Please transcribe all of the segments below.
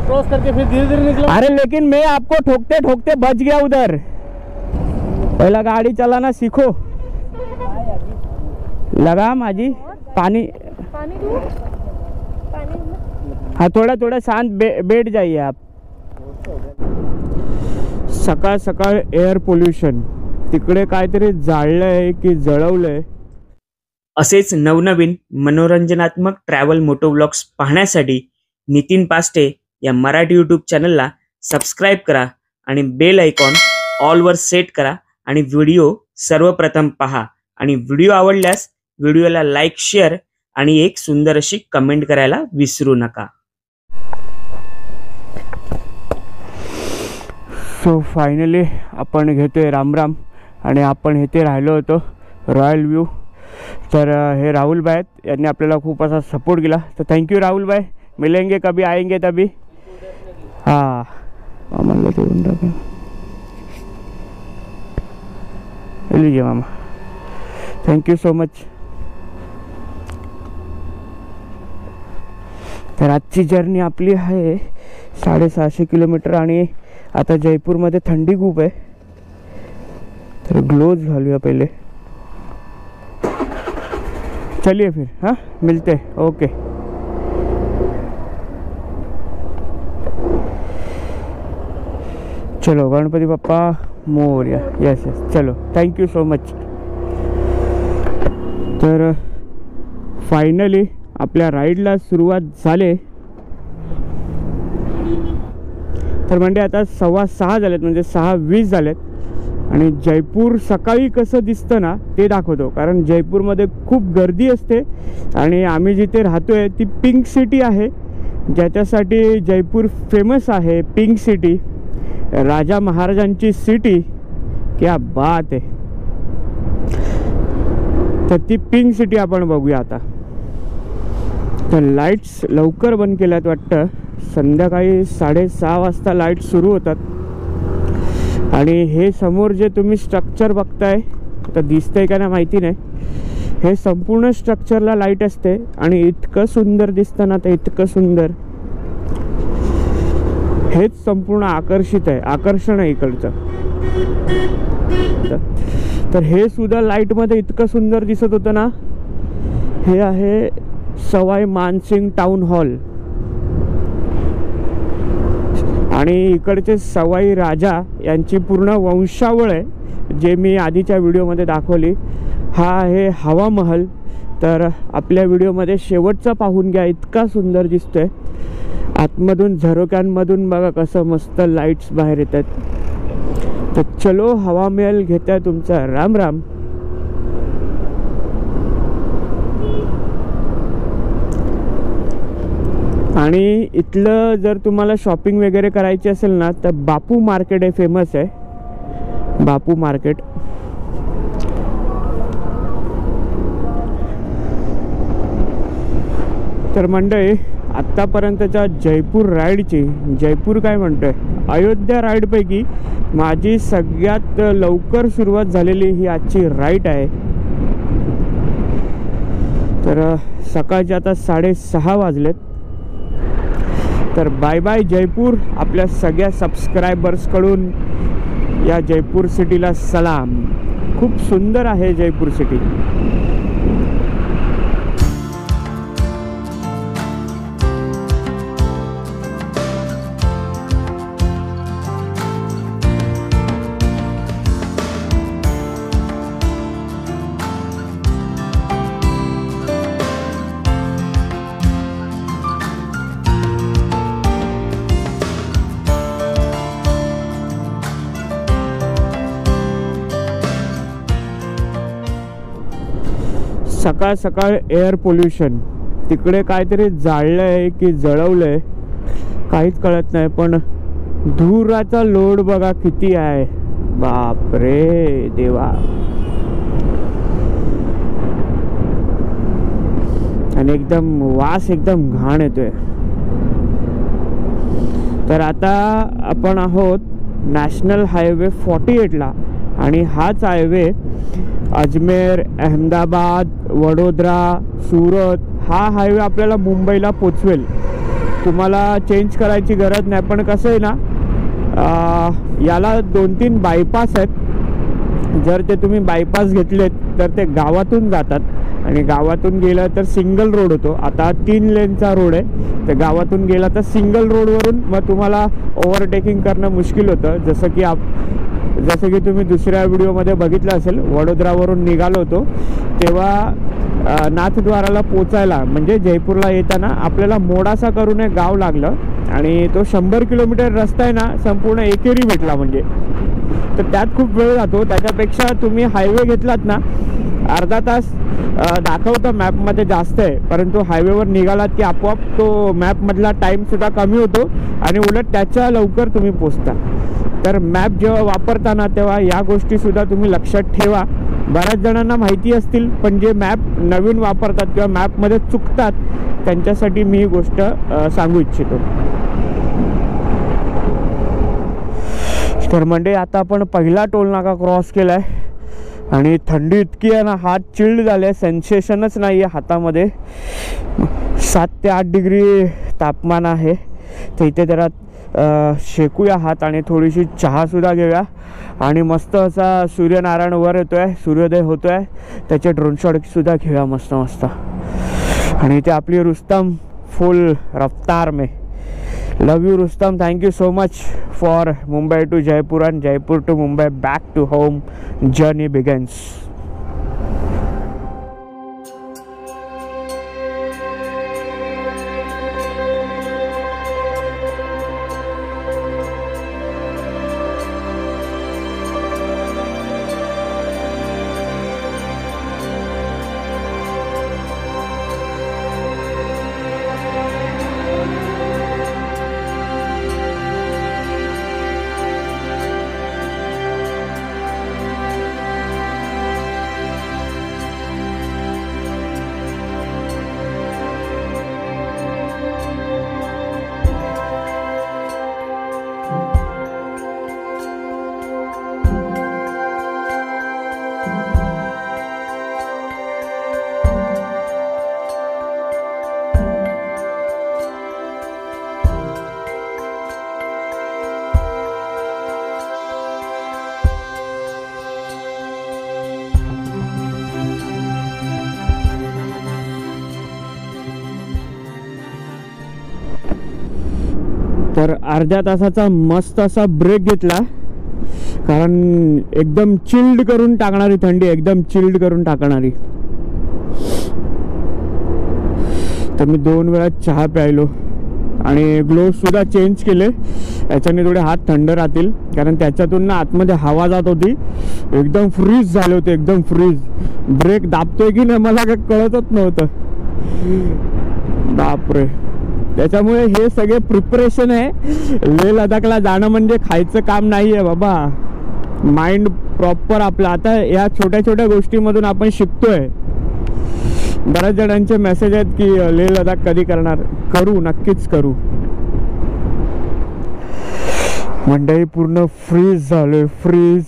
Cross करके फिर धीरे धीरे निकला। अरे लेकिन मैं आपको ठोकते ठोकते बच गया उधर। पहला गाड़ी चलाना सीखो। लगा माझी पानी हाँ थोड़ा थोड़ा शांत बैठ जाइए आप। सकाळ सकाळ एअर पोल्युशन, तिकडे काहीतरी जाळलंय की जळवलंय। असेच नवनवीन मनोरंजनात्मक ट्रॅव्हल मोटो व्लॉग्स पाहण्यासाठी नितीन पास्टे या मराठी यूट्यूब चॅनलला सबस्क्राईब करा आणि बेल आयकॉन ऑलवर सेट करा आणि व्हिडिओ सर्वप्रथम पहा। आणि व्हिडिओ आवडल्यास व्हिडिओला लाईक शेअर आणि एक सुंदर अशी कमेंट करायला विसरू नका। सो फायनली आपण घेतोय रामराम आणि आपण इथे राहिलो होतो रॉयल व्ह्यू। तर हे राहुल भाई आहेत, यांनी आपल्याला खूप असा सपोर्ट केला, तर थँक्यू राहुल भाई। मिलेंगे कभी आएंगे तभी। हाँ मामा तो लीजिए मामा, थँक्यू सो मच। तर आजची जर्नी आपली आहे 650 किलोमीटर आणि आता जयपूरमध्ये थंडी खूप आहे, तर ग्लोव्स घालूया पहिले। चलिए फिर हाँ मिलते हैं, ओके। चलो गणपति बप्पा मोरया। यस यस चलो थँक्यू सो मच। तर फायनली आपल्या राईडला सुरुवात झाले। तर म्हणजे आता 6:15 झालेत, म्हणजे 6:20 झालेत आणि जयपूर सकाळी कसं दिसतं ना ते दाखवतो, कारण जयपूरमध्ये खूप गर्दी असते आणि आम्ही जिथे राहतोय ती पिंक सिटी आहे, ज्याच्यासाठी जयपूर फेमस आहे। पिंक सिटी, राजा महाराजांची सिटी, क्या बात आहे। तर ती पिंक सिटी आपण बघूया आता। तर लाईट्स लवकर बंद केल्यात वाटतं, संध्याकाळी 6:30 वाजता लाईट सुरू होतात। आणि हे समोर जे तुम्ही स्ट्रक्चर बघताय, तर दिसतंय का ना माहिती नाही, हे संपूर्ण स्ट्रक्चरला लाईट असते आणि इतकं सुंदर दिसतं ना, तर इतकं सुंदर, हेच संपूर्ण आकर्षण आहे इकडचं। तर हे सुद्धा लाईटमध्ये इतकं सुंदर दिसत होतं ना। हे आहे सवाई मानसिंग टाउन हॉल आणि इकडचे सवाई राजा यांची पूर्ण वंशावळ आहे, जे मी आधीच्या व्हिडिओमध्ये दाखवली। हा आहे हवा महल, तर आपल्या व्हिडिओमध्ये शेवटचा पाहून घ्या, इतका सुंदर दिसतोय। आतमधून झरोक्यांमधून बघा कसं मस्त लाईट्स बाहेर येतात। तर चलो हवा महल घेताय तुमचा राम राम। आणि इथलं जर तुम्हाला शॉपिंग वगैरे करायची असेल ना, तर बापू मार्केट हे फेमस आहे, बापू मार्केट। तर मंडळी आत्तापर्यंतच्या जयपूर राईडची, जयपूर काय म्हणतोय, अयोध्या राईडपैकी माझी सगळ्यात लवकर सुरुवात झालेली ही आजची राईड आहे। तर सकाळचे आता 6:30 वाजलेत। तर बाय बाय जयपूर, आपल्या सगळ्या सबस्क्रायबर्सकडून या जयपूर सिटीला सलाम। खूप सुंदर आहे जयपूर सिटी। सकाळ सकाळ एअर पोल्युशन, तिकडे काहीतरी जाळलंय की जळवलंय काहीच कळत नाही, पण धुराचा लोड बघा किती आहे, बाप रे देवा। आणि एकदम वास, एकदम घाण येतोय। तर आता आपण आहोत नॅशनल हायवे 48ला आणि हाच हायवे अजमेर, अहमदाबाद, वडोदरा, सुरत हा हायवे आपल्याला मुंबईला पोचवेल। तुम्हाला चेंज करायची गरज नाही. पण कसं आहे ना, याला 2-3 बायपास आहेत. जर ते तुम्ही बायपास घेतलेत तर ते गावातून जातात आणि गावातून गेलं तर सिंगल रोड होतो. आता 3 लेनचा रोड आहे, तर गावातून गेला तर सिंगल रोडवरून मग तुम्हाला ओव्हरटेकिंग करणं मुश्किल होतं. जसं की तुम्ही दुसऱ्या व्हिडिओमध्ये बघितलं असेल, वडोदरावरून निघालो होतो तेव्हा नाथद्वाराला पोचायला म्हणजे जयपूरला येताना आपल्याला मोडासा करून एक गाव लागलं आणि तो 100 किलोमीटर रस्ता आहे ना, संपूर्ण एकेरी भेटला म्हणजे. तर त्यात खूप वेळ जातो. त्याच्यापेक्षा तुम्ही हायवे घेतलात ना, अर्धा तास दाखवतं मॅपमध्ये जास्त आहे, परंतु हायवेवर निघालात की आपोआप तो मॅपमधला टाईमसुद्धा कमी होतो आणि उलट त्याच्या लवकर तुम्ही पोचता. तर मॅप जेव्हा वापरताना तेव्हा या गोष्टीसुद्धा तुम्ही लक्षात ठेवा. बऱ्याच जणांना माहिती असतील, पण जे मॅप नवीन वापरतात किंवा मॅपमध्ये चुकतात त्यांच्यासाठी मी ही गोष्ट सांगू इच्छितो. तर म्हणजे आता आपण पहिला टोल नाका क्रॉस केला आहे आणि थंडी इतकी आहे ना, हात चिल्ड झाले, सेन्सेशनच नाही आहे हातामध्ये. 7 ते 8 डिग्री तापमान आहे. तर इथे जरा शेकूया हात आणि थोडीशी चहासुद्धा घेऊया आणि मस्त असा सूर्यनारायण वर येतो आहे, सूर्योदय होतो आहे, त्याचे ड्रोन शॉटसुद्धा घेऊया मस्त मस्त. आणि इथे आपली रुस्तम फुल रफ्तार में. Love you Rustam, thank you so much for Mumbai to Jaipur and Jaipur to Mumbai back to home journey begins. तर अर्ध्या तासाचा मस्त असा ब्रेक घेतला, कारण एकदम चिल्ड करून टाकणारी थंडी, एकदम चिल्ड करून टाकणारी. तर मी 2 वेळा चहा प्यायलो आणि ग्लोव्हसुद्धा चेंज केले, याच्याने थोडे हात थंड राहतील, कारण त्याच्यातून ना आतमध्ये हवा जात होती. एकदम फ्रीज झाले होते, एकदम फ्रीज. ब्रेक दाबतोय की नाही मला काही कळतच नव्हतं. बापरे. त्याच्यामुळे हे सगळे प्रिपरेशन आहे. लेह लडाखला जाणं म्हणजे खायचं काम नाही आहे बाबा. माइंड प्रॉपर आपलं. आता या छोट्या छोट्या गोष्टीमधून आपण शिकतोय. बऱ्याच जणांचे मेसेज आहेत की लेह लडाख कधी करणार. करू, नक्कीच करू. मंडई पूर्ण फ्रीज झालोय, फ्रीज.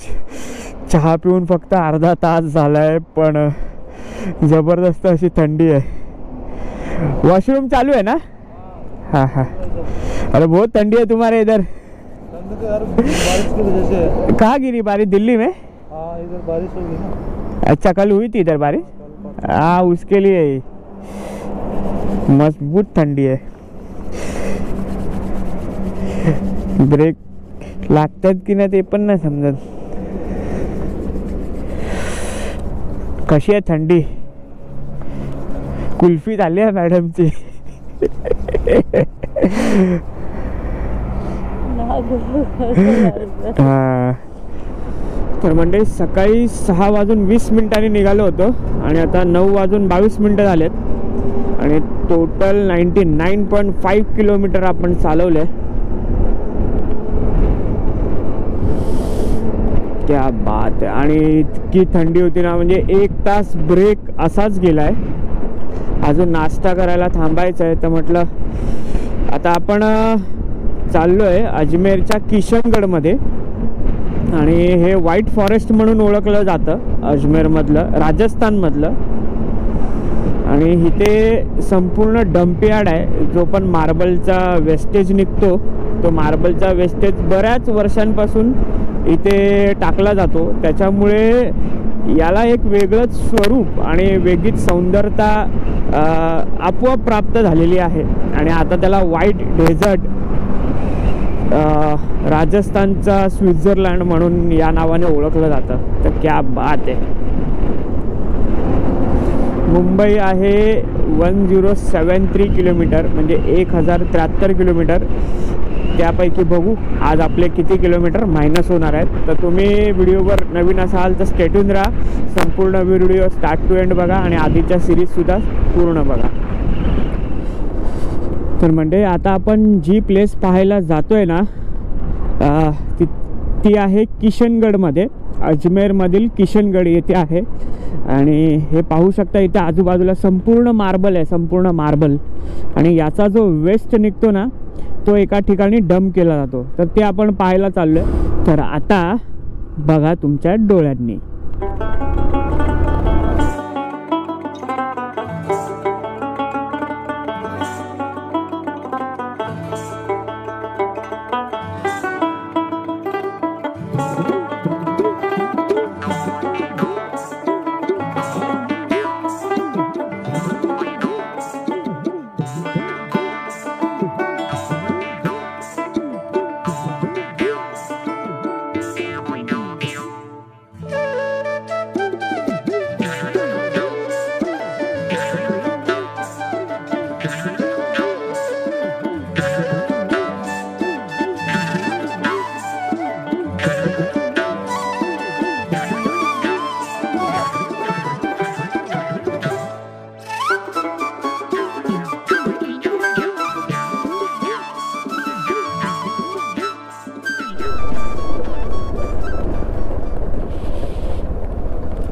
चहा पिऊन फक्त अर्धा तास झालाय, पण जबरदस्त अशी थंडी आहे. वॉशरूम चालू है ना? हाँ हाँ. अरे बहुत ठंडी है तुम्हारे इधर. बारिश की वजह से. कहाँ गिरी बारिश? दिल्ली में? हाँ, इधर बारिश होगी ना. अच्छा, कल हुई थी इधर बारिश? हाँ, उसके लिए मजबूत ठंडी है. ब्रेक लागतात की नाही ते पण नाही समजत. कशी आहे थंडी? कुल्फी झाली आहे मॅडमची. तर म्हणजे सकाळी 6:20 निघालो होतो आणि आता 9:22 झालेत आणि टोटल 99.5 किलोमीटर आपण चालवले. क्या बात आहे. आणि इतकी थंडी होती ना, म्हणजे 1 तास ब्रेक असाच गेलाय. अजून नाश्ता करायला थांबायचं आहे. तर म्हटलं आता आपण चाललो आहे अजमेरच्या किशनगडमध्ये आणि हे व्हाईट फॉरेस्ट म्हणून ओळखलं जातं अजमेरमधलं, राजस्थानमधलं. आणि इथे संपूर्ण डम्पयार्ड आहे. जो पण मार्बलचा वेस्टेज निघतो तो मार्बलचा वेस्टेज बऱ्याच वर्षांपासून इथे टाकला जातो. त्याच्यामुळे याला एक वेगळंच स्वरूप आणि वेगळीच सौंदर्यता आपोआप प्राप्त झालेली आहे. आणि आता त्याला व्हाईट डेझर्ट, राजस्थानचा स्वित्झर्लंड म्हणून या नावाने ओळखलं जातं. तर क्या बात आहे. मुंबई आहे 1073 किलोमीटर, म्हणजे 1073 किलोमीटर. त्यापैकी बघू आज आपले किती किलोमीटर मायनस होणार आहेत. तर तुम्ही व्हिडिओवर नवीन असाल तर स्टे ट्यून राहा. संपूर्ण व्हिडिओ स्टार्ट टू एंड बघा आणि आधीच्या सिरीजसुद्धा पूर्ण बघा. तर म्हणजे आता आपण जी प्लेस पाहायला जातोय ना ती आहे किशनगडमध्ये. अजमेरमधील किशनगड येथे आहे. आणि हे पाहू शकता इथे आजूबाजूला संपूर्ण मार्बल आहे, संपूर्ण मार्बल. आणि याचा जो वेस्ट निघतो ना तो एका ठिकाणी डंप केला जातो. तर ते आपण पाहायला चाललोय. तर आता बघा तुमच्या डोळ्यांनी.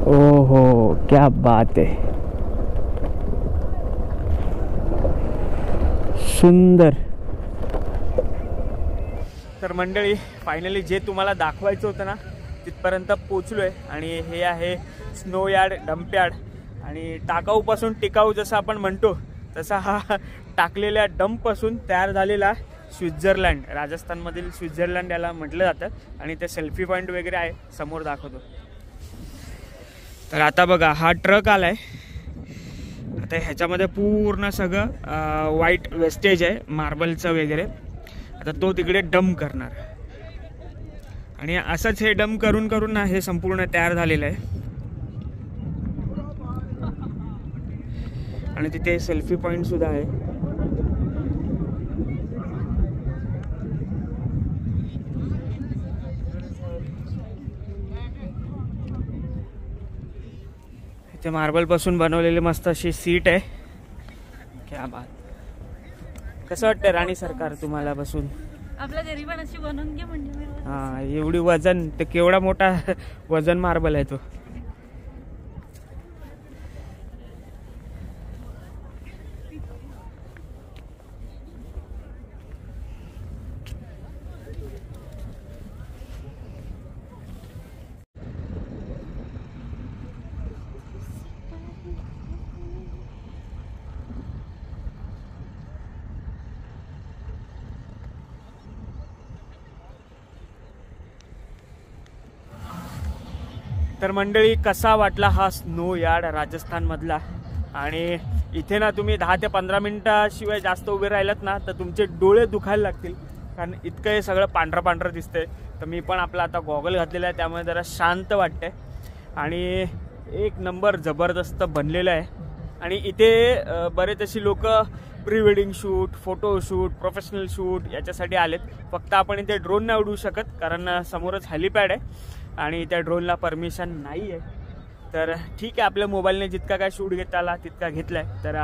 ओहो क्या बात आहे. सुंदर. तर मंडळी फायनली जे तुम्हाला दाखवायचं होतं ना तिथपर्यंत पोचलोय. आणि हे आहे स्नो यार्ड, डम्पयार्ड. आणि टाकाऊपासून टिकाऊ जसं आपण म्हणतो तसा हा टाकलेल्या डंपपासून तयार झालेला स्वित्झर्लंड, राजस्थानमधील स्वित्झर्लंड याला म्हटलं जातं. आणि ते सेल्फी पॉईंट वगैरे आहे, समोर दाखवतो. तर आता बघा हा ट्रक आलाय. आता ह्याच्यामध्ये पूर्ण सगळं व्हाईट वेस्टेज आहे मार्बलचं वगैरे. आता तो तिकडे डंप करणार. आणि असंच हे डंप करून करून ना हे संपूर्ण तयार झालेलं आहे. आणि तिथे सेल्फी पॉईंट सुद्धा आहे. इथे मार्बल पासून बनवलेली मस्त अशी सीट आहे. क्या बात. कसं वाटतं राणी सरकार तुम्हाला बसून? आपल्या गरीबांची बनवून घे म्हणजे. हा एवढी वजन, ते केवढा मोठा वजन मार्बल आहे तो. तर मंडळी कसा वाटला हा स्नो यार्ड राजस्थानमधला? आणि इथे ना तुम्ही 10 ते 15 मिनिटाशिवाय जास्त उभे राहिलात ना तर तुमचे डोळे दुखायला लागतील, कारण इतकं हे सगळं पांढरं पांढरं दिसतंय. तर मी पण आपला आता गॉगल घातलेला आहे त्यामुळे जरा शांत वाटतंय. आणि एक नंबर जबरदस्त बनलेलं आहे. आणि इथे बरेच अशी लोक pre wedding shoot, photoshoot, professional shoot याच्यासाठी आलेत. फक्त आपण इथे ड्रोन नाही उडवू शकत कारण समोरच हेलिपॅड आहे आणि त्या ड्रोनला परमिशन नाही आहे. तर ठीक आहे, आपल्या मोबाईलने जितका काय शूट घेता आला तितका घेतला आहे. तर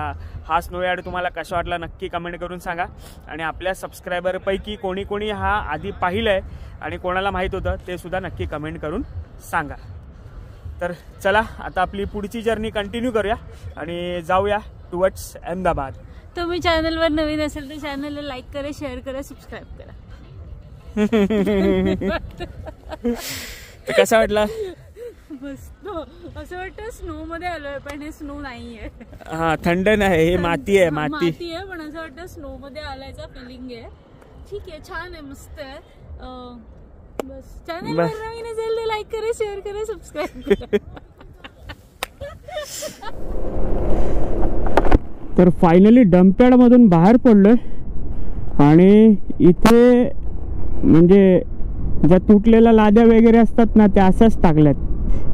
हा स्नो यार्ड तुम्हाला कसा वाटला नक्की कमेंट करून सांगा. आणि आपल्या सबस्क्रायबरपैकी कोणी कोणी हा आधी पाहिलं आहे आणि कोणाला माहीत होतं ते सुद्धा नक्की कमेंट करून सांगा. तर चला आता आपली पुढची जर्नी कंटिन्यू करूया आणि जाऊया टुवर्ड्स अहमदाबाद. तुम्ही चॅनलवर नवीन असेल तर चॅनलला लाईक करा, शेअर करा, सबस्क्राईब करा. कसा वाटला? मस्त. असं वाटतं स्नो मध्ये आलोय पण हे स्नो नाहीये. हा थंड नाही, हे माती आहे. माती आहे पण असं वाटतं स्नो मध्ये आल्याचा फिलिंग आहे. ठीक आहे, छान आहे, मस्त आहे. बस चॅनल वर नवीन असेल तर लाईक करा, शेअर करा, सबस्क्राईब करा. तर फायनली डम्पयार्ड मधून बाहेर पडलोय आणि इथे म्हणजे ज्या तुटलेल्या लाद्या वगैरे असतात ना त्या अशाच टाकल्यात.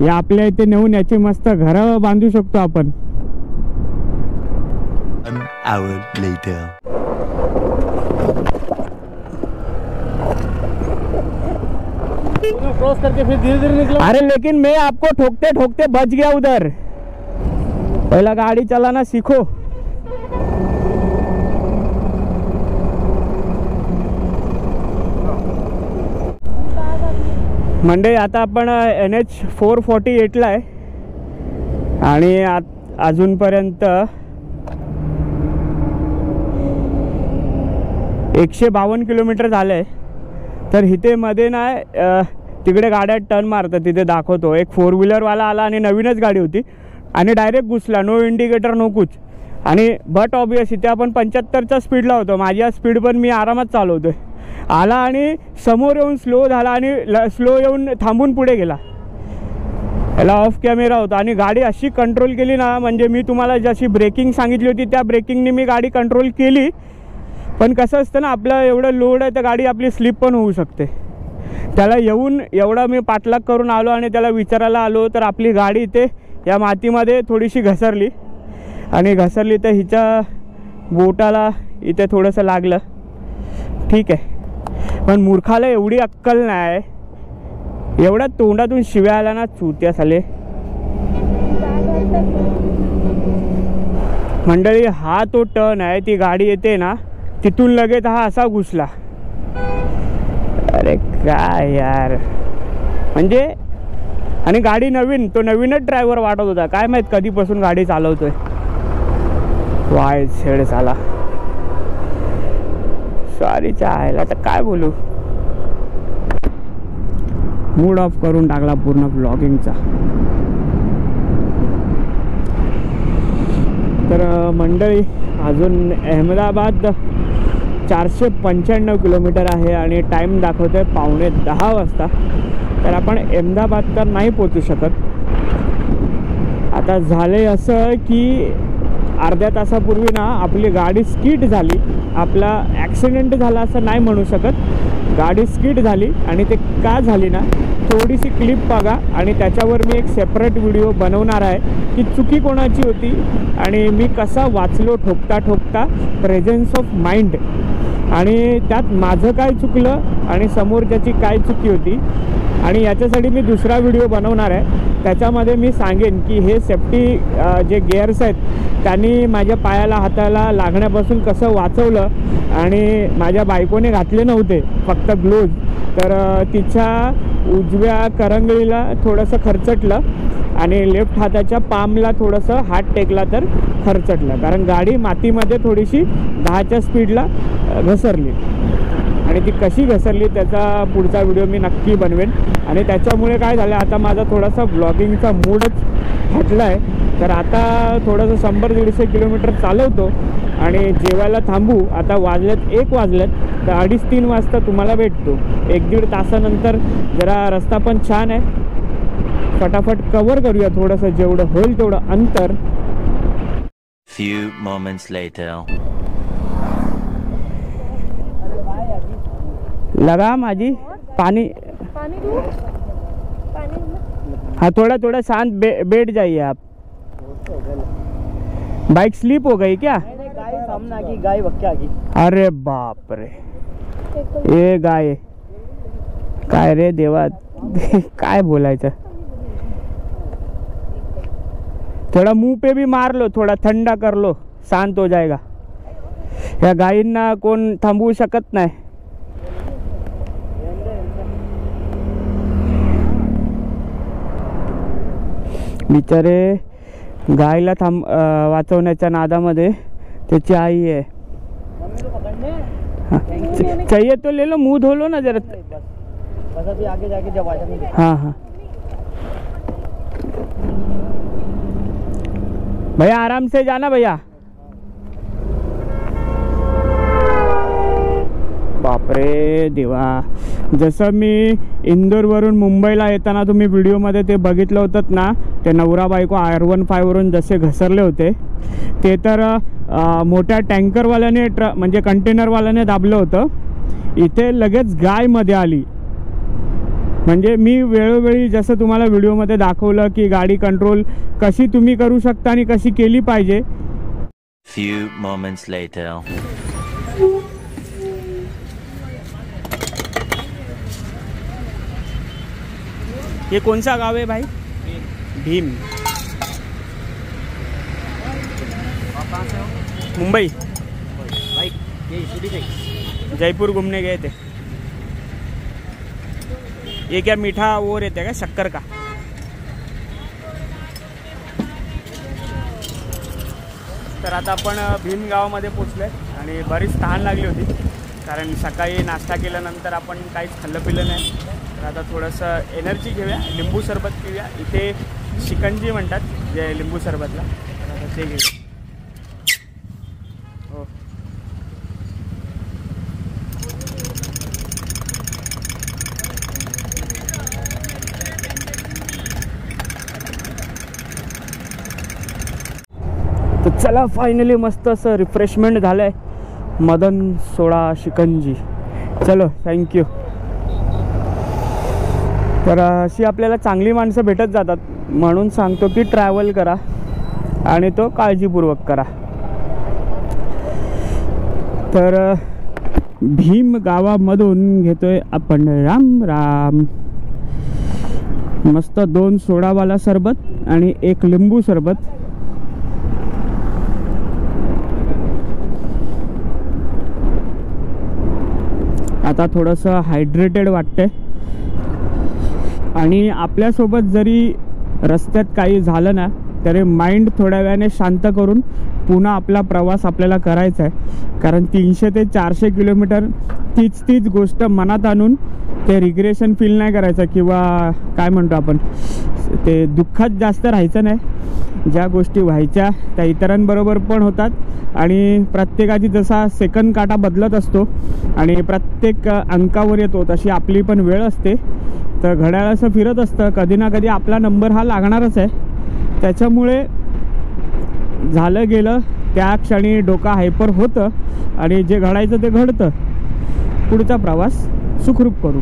या आपल्या इथे नेऊन याची मस्त घरं बांधू शकतो आपण. An hour later. क्रॉस करके फिर धीरे धीरे निकला. अरे लेकिन मैं आपको ठोकते ठोकते बच गया उधर. पहला गाड़ी चलाना सीखो. मंडळी आता आपण NH 448 ला आहे आणि अजूनपर्यंत 152 किलोमीटर झालंय. तर इथे मध्ये ना तिकडे गाड्या टर्न मारतात, तिथे दाखवतो. एक 4 व्हीलरवाला आला आणि नवीनच गाडी होती आणि डायरेक्ट घुसला, नो इंडिकेटर नो कुछ. आणि बट ऑब्वियस इथे आपण 75च्या स्पीडला होतो. माझ्या स्पीड पण मी आरामात चालवतोय. आला आणि समोर येऊन स्लो झाला आणि स्लो येऊन थांबून पुढे गेला. याला ऑफ कॅमेरा होता आणि गाडी अशी कंट्रोल केली ना, म्हणजे मी तुम्हाला जशी ब्रेकिंग सांगितली होती त्या ब्रेकिंगने मी गाडी कंट्रोल केली. पण कसं असतं ना, आपलं एवढं लोड आहे तर गाडी आपली स्लिप पण होऊ शकते. त्याला येऊन एवढा मी पाठलाग करून आलो आणि त्याला विचारायला आलो तर आपली गाडी इथे या मातीमध्ये थोडीशी घसरली आणि घसरली तर हिच्या बोटाला इथे थोडंसं लागलं. ठीक आहे, पण मूर्खाला एवढी अक्कल नाही. एवढ्या तोंडातून शिव्या आला ना, चुत्या साले. मंडळी हा तो टर्न आहे, ती गाडी येते ना तिथून लगेच हा असा घुसला. अरे काय यार, म्हणजे आणि गाडी नवीन, तो नवीनच ड्रायव्हर वाटत होता. काय माहित कधीपासून गाडी चालवतोय. वाय छेड झाला. सॉरीच्या आयला तर काय बोलू, मूड ऑफ करून टाकला पूर्ण ब्लॉगिंगचा. तर मंडळी अजून अहमदाबाद 495 किलोमीटर आहे आणि टाईम दाखवतोय 9:15 वाजता. तर आपण अहमदाबाद तर नाही पोचू शकत. आता झाले असं की अर्ध्या तासापूर्वी ना आपली गाडी स्किड झाली. आपला ॲक्सिडेंट झाला असं नाही म्हणू शकत, गाडी स्किड झाली. आणि ते का झाली ना, थोडीशी क्लिप बघा आणि त्याच्यावर मी एक सेपरेट व्हिडिओ बनवणार आहे की चुकी कोणाची होती आणि मी कसा वाचलो ठोकता ठोकता, प्रेझेन्स ऑफ माइंड, आणि त्यात माझं काय चुकलं आणि समोरच्याची काय चुकी होती. आणि याच्यासाठी मी दुसरा व्हिडिओ बनवणार आहे. त्याच्यामध्ये मी सांगेन की हे सेफ्टी जे गिअर्स आहेत त्यांनी माझ्या पायाला हाताला लागण्यापासून कसं वाचवलं. आणि माझ्या बायकोने घातले नव्हते, फक्त ग्लोव्ज. तर तिच्या उजव्या करंगळीला थोडंसं खरचटलं आणि लेफ्ट हाताच्या पामला थोडंसं हात टेकला तर खरचटलं, कारण गाडी मातीमध्ये थोडीशी 10च्या स्पीडला घसरली. आणि ती कशी घसरली त्याचा पुढचा व्हिडिओ मी नक्की बनवेन. आणि त्याच्यामुळे काय झालं, आता माझा थोडासा ब्लॉगिंगचा मूडच हटला आहे. तर आता थोडंसं 100-150 किलोमीटर चालवतो आणि जेवायला थांबू. आता वाजलेत 1 वाजलेत, तर 2:30-3 वाजता तुम्हाला भेटतो. 1-1.5 तासानंतर. जरा रस्ता पण छान आहे, फटाफट कवर करूया थोडंसं जेवढं होईल तेवढं अंतर. Few moments later. लगा माझी पानी हाँ, थोड़ा थोड़ा शांत बैठ जाइए आप. बाइक स्लिप हो गई क्या? गाय सामने आ गई, गाय भक्के आ गई. अरे बाप रे, ये गाय काय रे देवा. काय बोलायचं. थोड़ा मुंह पे भी मार लो, थोड़ा ठंडा कर लो, शांत हो जाएगा. या गायींना कोण थांबवू शकत नाही. बिचारे गायला वाचवण्याच्या नादामध्ये त्याची आई आहे. चाहिए तो ले लो, मुंह धो लो ना जरा. बस अभी आगे जाके जब आ जाएंगे. हाँ हाँ. भैया आराम से जाना भैया. बापरे देवा. जसं मी इंदोरवरून मुंबईला येताना तुम्ही व्हिडिओमध्ये ते बघितलं होतं ना, ते नवरा बायको R15 वरून जसे घसरले होते, ते तर मोठ्या टँकरवाल्याने म्हणजे कंटेनरवाल्याने दाबलं होतं. इथे लगेच गाय मध्ये आली. म्हणजे मी वेळोवेळी जसं तुम्हाला व्हिडिओमध्ये दाखवलं की गाडी कंट्रोल कशी तुम्ही करू शकता आणि कशी केली पाहिजे. Few moments later. ये कौन सा गाव है भाई? भीम. मुंबई. जयपुर घूमने गए थे. ये क्या मीठा वो रहता है क्या, शक्कर का? तर आता आपण भीम गावामध्ये पोचलोय आणि बरीच तहान लागली होती, कारण सकाळी नाश्ता केल्यानंतर आपण काहीच खाल्लं पिलं नाही. तर आता थोडंसं एनर्जी घेऊया, लिंबू सरबत पिऊया. इथे शिकंजी म्हणतात जे लिंबू सरबतला, तर आता ते घेऊ. हो तर चला, फायनली मस्त असं रिफ्रेशमेंट झालं आहे. मदन सोडा शिकंजी. चलो, थँक्यू. तर अशी आपल्याला चांगली माणसं भेटत जातात, म्हणून सांगतो की ट्रॅव्हल करा आणि तो काळजीपूर्वक करा. तर भीम गावामधून घेतोय आपण राम राम. मस्त 2 सोडावाला सरबत आणि 1 लिंबू सरबत. आता थोडंसं हायड्रेटेड वाटतंय. आणि आपल्यासोबत जरी रस्त्यात काही झालं ना, तरी माइंड थोड्या वेळाने शांत करून पुन्हा आपला प्रवास आपल्याला करायचा आहे. कारण 300 ते 400 किलोमीटर तीच गोष्ट मनात आणून ते रिग्रेशन फील नाही करायचं, किंवा काय म्हणतो आपण ते दुःखात जास्त राहायचं नाही. ज्या गोष्टी व्हायच्या त्या इतरांबरोबर पण होतात आणि प्रत्येकाची जसा सेकंद काटा बदलत असतो आणि प्रत्येक अंकावर येतो, तशी आपली पण वेळ असते. तर घड्याळ असं फिरत असतं, कधी ना कधी आपला नंबर हा लागणारच आहे. त्याच्यामुळे झालं गेलं त्या क्षणी डोका हायपर होतं आणि जे घडायचं ते घडतं. पुढचा प्रवास सुखरूप करू.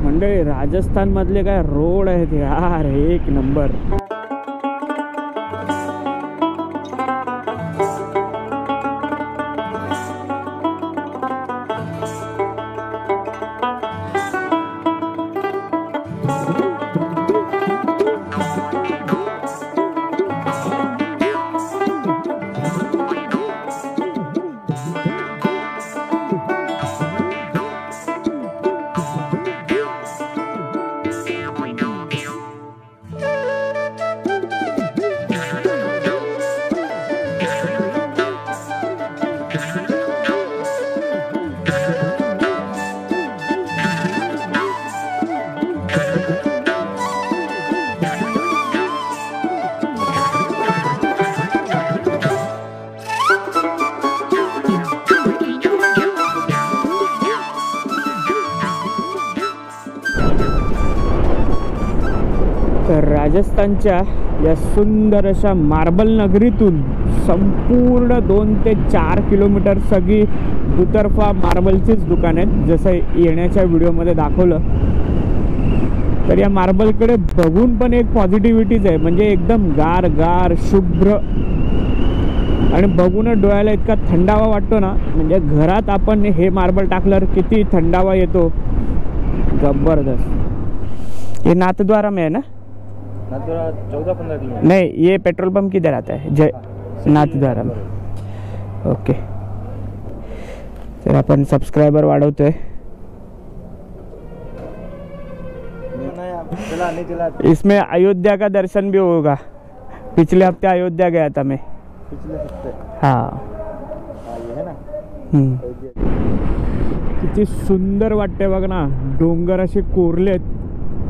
मंडळी, राजस्थान मधले काय रोड आहेत यार, एक नंबर. तर राजस्थानच्या या सुंदर अशा मार्बल नगरीतून संपूर्ण 2 ते 4 किलोमीटर सगळी दुतर्फा मार्बलचीच दुकान आहेत, जसं येण्याच्या व्हिडिओमध्ये दाखवलं. तर या मार्बलकडे बघून पण एक पॉझिटिव्हिटीच आहे, म्हणजे एकदम गार गार शुभ्र आणि बघूनच डोळ्याला इतका थंडावा वाटतो ना. म्हणजे घरात आपण हे मार्बल टाकल्यावर किती थंडावा येतो, जबरदस्त. ये नाथद्वारा में है ना? 14-15 किलोमीटर. नहीं, ये पेट्रोल पंप किधर आता है? जय नाथद्वारा में. ओके. तर आपण सबस्क्राइबर वाढवतोय. इसमें अयोध्या का दर्शन भी होगा. पिछले हफ्ते अयोध्या गया था मैं. पिछले हफ्ते? हाँ. ये है ना. किती सुंदर वाटते बघ ना. डोंगर असे कोरलेत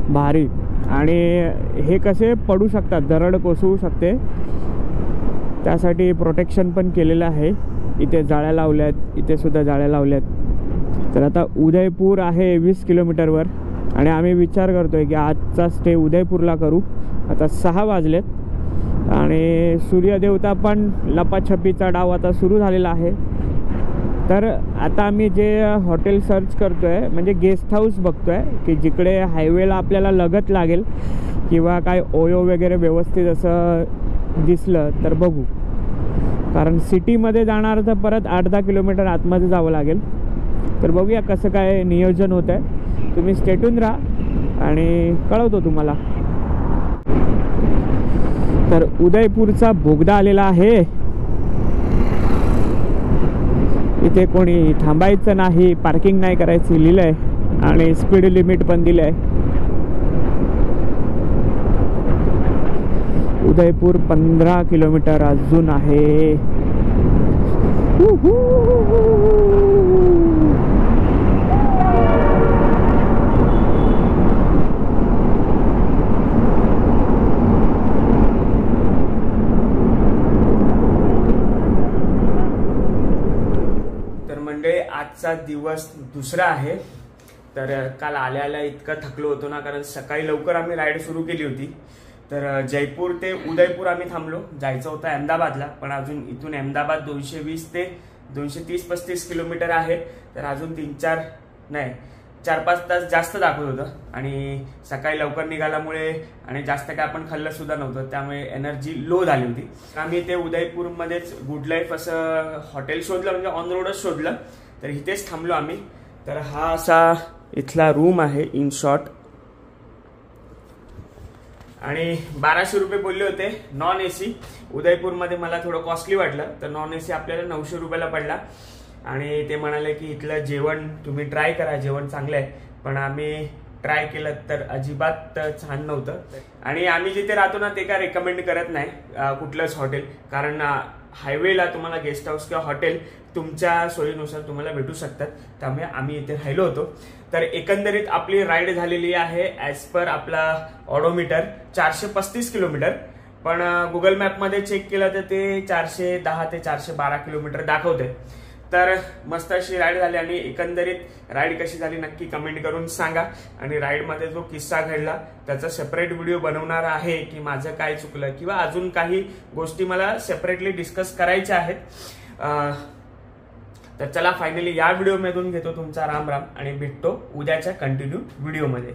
भारी. आणि हे कसे पडू शकतात, दरड कोसळू शकते, त्यासाठी प्रोटेक्शन पण केलेलं आहे. इथे जाळ्या लावल्यात, इथे सुद्धा जाळ्या लावल्यात. तर आता उदयपूर आहे 20 किलोमीटरवर आणि आम्ही विचार करतोय की आजचा स्टे उदयपूरला करू. आता 6 वाजलेत आणि सूर्यदेवता पण लपाछपीचा डाव आता सुरू झालेला आहे. तर आता आम्ही जे हॉटेल सर्च करतोय, म्हणजे गेस्ट हाऊस बघतोय की जिकडे हायवेला आपल्याला लगत लागेल किंवा काय ओयो वगैरे व्यवस्थित असं दिसलं तर बघू. कारण सिटीमध्ये जाणार तर परत 8-10 किलोमीटर आतमध्ये जावं लागेल. तर बघूया कसं काय नियोजन होतं आहे. तुम्ही स्टेटून राहा आणि कळवतो तुम्हाला. तर उदयपूरचा बोगदा आलेला आहे. इथे कोणी थांबायचं नाही, पार्किंग नाही करायची लिहिलं आहे आणि स्पीड लिमिट पण दिलं आहे. उदयपूर 15 किलोमीटर अजून आहे. आजचा दिवस दुसरा आहे. तर काल आल्याला इतकं थकलो होतो ना, कारण सकाळी लवकर आम्ही राईड सुरू केली होती. तर जयपूर ते उदयपूर आम्ही थांबलो. जायचं होतं अहमदाबादला, पण अजून इथून अहमदाबाद 220 ते 230-35 किलोमीटर आहे. तर अजून 4-5 तास जास्त दाखवत होतं. आणि सकाळी लवकर निघाल्यामुळे आणि जास्त काय आपण खाल्लं सुद्धा नव्हतं, त्यामुळे एनर्जी लो झाली होती. आम्ही ते उदयपूरमध्येच गुड लाईफ असं हॉटेल शोधलं, म्हणजे ऑन रोडच शोधलं. तर इथेच थांबलो आम्ही. तर हा असा इथला रूम आहे इन शॉर्ट. आणि 1200 रुपये बोलले होते नॉन एसी. उदयपूरमध्ये मला थोडं कॉस्टली वाटलं, तर नॉन एसी आपल्याला 900 रुपयाला पडला. आणि ते म्हणाले की इथलं जेवण तुम्ही ट्राय करा, जेवण चांगलं आहे. पण आम्ही ट्राय केलं तर अजिबात छान नव्हतं. आणि आम्ही जिथे राहतो ना, ते काय रेकमेंड करत नाही कुठलंच हॉटेल, कारण हायवेला तुम्हाला गेस्ट हाऊस किंवा हॉटेल तुमच्या सोयीनुसार तुम्हाला भेटू शकतात. त्यामुळे आम्ही इथे राहिलो होतो. तर एकंदरीत आपली राईड झालेली आहे ॲज पर आपला ऑडोमीटर 435 किलोमीटर. पण गुगल मॅपमध्ये चेक केलं तर ते 410 ते 412 किलोमीटर दाखवते. तर मस्त अशी राईड झाली. आणि एकंदरीत राईड कशी झाली नक्की कमेंट करून सांगा. आणि राईडमध्ये जो किस्सा घडला त्याचा सेपरेट व्हिडिओ बनवणार आहे की माझं काय चुकलं किंवा अजून काही गोष्टी मला सेपरेटली डिस्कस करायच्या आहेत. तर चला फायनली या व्हिडिओमधून घेतो तुमचा राम राम आणि भेटतो उद्याच्या कंटिन्यू व्हिडिओमध्ये.